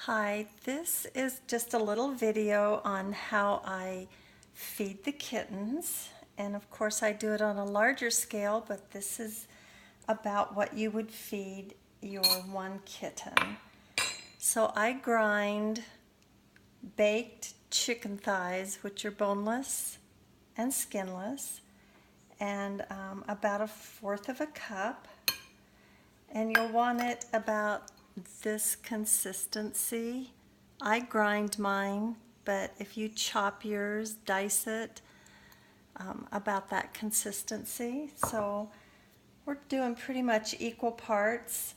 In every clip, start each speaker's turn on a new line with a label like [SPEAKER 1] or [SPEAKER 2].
[SPEAKER 1] Hi, this is just a little video on how I feed the kittens, and of course I do it on a larger scale, but this is about what you would feed your one kitten. So I grind baked chicken thighs, which are boneless and skinless, and about 1/4 of a cup, and you'll want it about this consistency. I grind mine, but if you chop yours, dice it, about that consistency. So we're doing pretty much equal parts.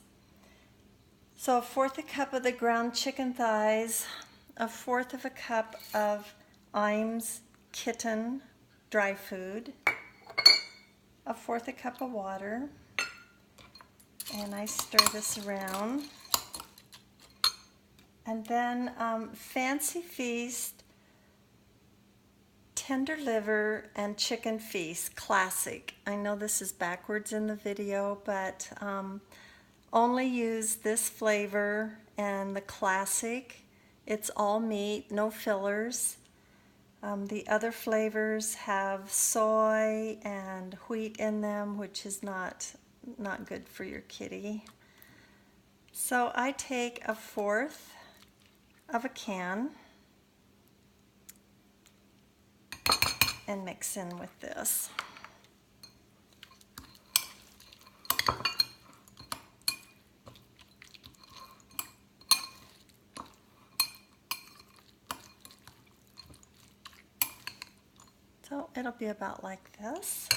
[SPEAKER 1] So 1/4 a cup of the ground chicken thighs, 1/4 of a cup of Iams kitten dry food, 1/4 a cup of water, and I stir this around. And then Fancy Feast, tender liver, and chicken feast, classic. I know this is backwards in the video, but only use this flavor and the classic. It's all meat, no fillers. The other flavors have soy and wheat in them, which is not good for your kitty. So I take 1/4 of a can and mix in with this. So it'll be about like this.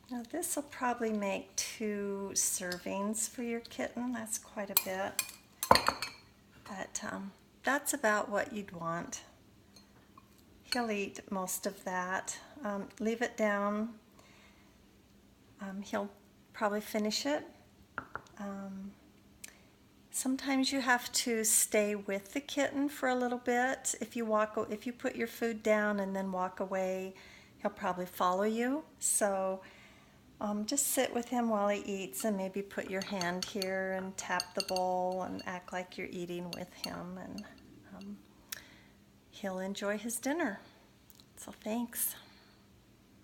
[SPEAKER 1] Now this will probably make 2 servings for your kitten. That's quite a bit. But that's about what you'd want. He'll eat most of that. Leave it down. He'll probably finish it. Sometimes you have to stay with the kitten for a little bit. If you put your food down and then walk away, he'll probably follow you. So just sit with him while he eats and maybe put your hand here and tap the bowl and act like you're eating with him, and he'll enjoy his dinner. So thanks.